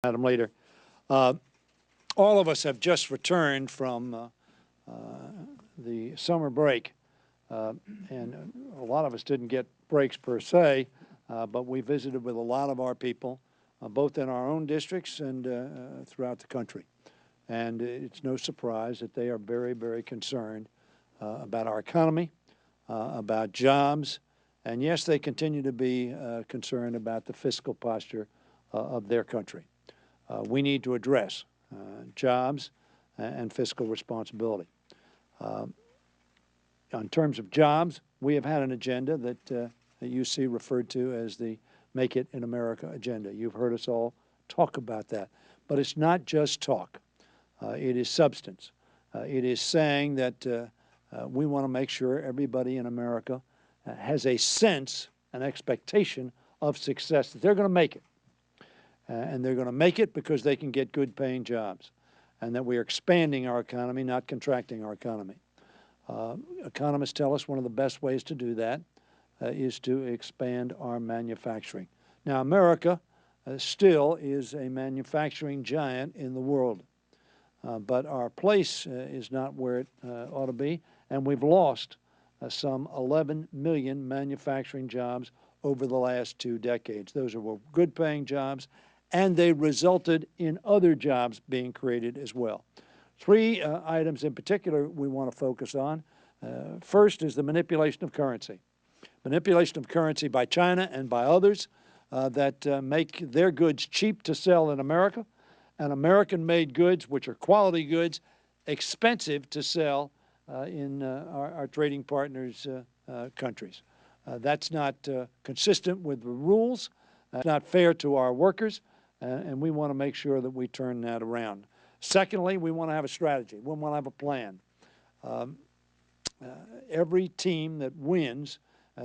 Madam Leader. All of us have just returned from the summer break, and a lot of us didn't get breaks per se, but we visited with a lot of our people, both in our own districts and throughout the country. And it's no surprise that they are very, very concerned about our economy, about jobs, and yes, they continue to be concerned about the fiscal posture of their country. We need to address jobs and fiscal responsibility. In terms of jobs, we have had an agenda that you see referred to as the Make It in America agenda. You've heard us all talk about that. But it's not just talk. It is substance. It is saying that we want to make sure everybody in America has a sense, an expectation of success, that they're going to make it. And they're going to make it because they can get good paying jobs, and that we are expanding our economy, not contracting our economy. Economists tell us one of the best ways to do that is to expand our manufacturing. Now, America still is a manufacturing giant in the world, but our place is not where it ought to be, and we've lost some 11 million manufacturing jobs over the last 2 decades. Those were good paying jobs, and they resulted in other jobs being created as well. 3 items in particular we want to focus on. First is the manipulation of currency. Manipulation of currency by China and by others that make their goods cheap to sell in America, and American-made goods, which are quality goods, expensive to sell in our trading partners' countries. That's not consistent with the rules. It's not fair to our workers. And we want to make sure that we turn that around. Secondly, we want to have a strategy. We want to have a plan. Every team that wins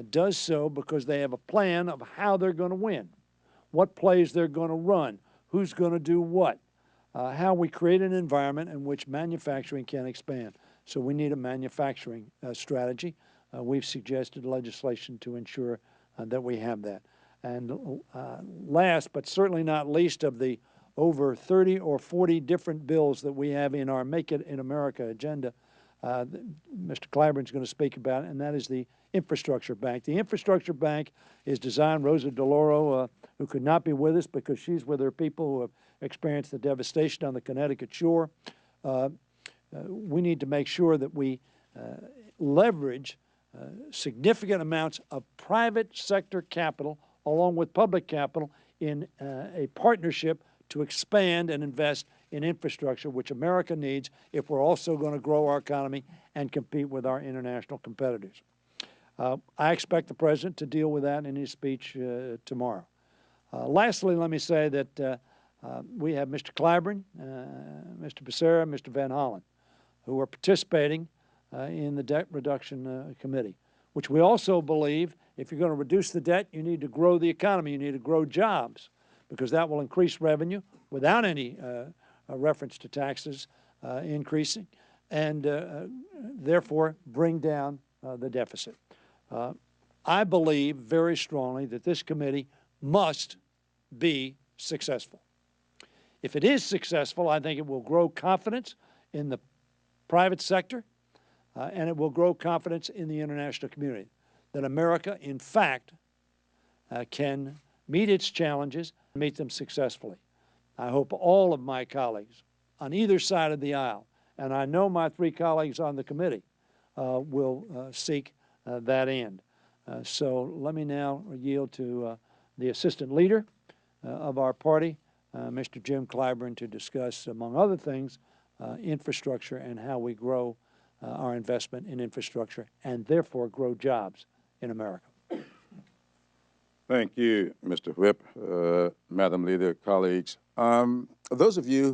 does so because they have a plan of how they're going to win, what plays they're going to run, who's going to do what, how we create an environment in which manufacturing can expand. So we need a manufacturing strategy. We've suggested legislation to ensure that we have that. And last, but certainly not least, of the over 30 or 40 different bills that we have in our Make It in America agenda, Mr. Clyburn's going to speak about it, and that is the Infrastructure Bank. The Infrastructure Bank is designed, Rosa DeLauro, who could not be with us because she's with her people who have experienced the devastation on the Connecticut shore. We need to make sure that we leverage significant amounts of private sector capital along with public capital in a partnership to expand and invest in infrastructure, which America needs if we're also going to grow our economy and compete with our international competitors. I expect the President to deal with that in his speech tomorrow. Lastly, let me say that we have Mr. Clyburn, Mr. Becerra, Mr. Van Hollen, who are participating in the Debt Reduction Committee, which we also believe if you're going to reduce the debt, you need to grow the economy. You need to grow jobs, because that will increase revenue without any reference to taxes increasing, and therefore bring down the deficit. I believe very strongly that this committee must be successful. If it is successful, I think it will grow confidence in the private sector, and it will grow confidence in the international community that America, in fact, can meet its challenges and meet them successfully. I hope all of my colleagues on either side of the aisle, and I know my 3 colleagues on the committee, will seek that end. So let me now yield to the Assistant Leader of our party, Mr. Jim Clyburn, to discuss, among other things, infrastructure and how we grow our investment in infrastructure and therefore grow jobs in America. Thank you, Mr. Whip, Madam Leader, colleagues. Those of you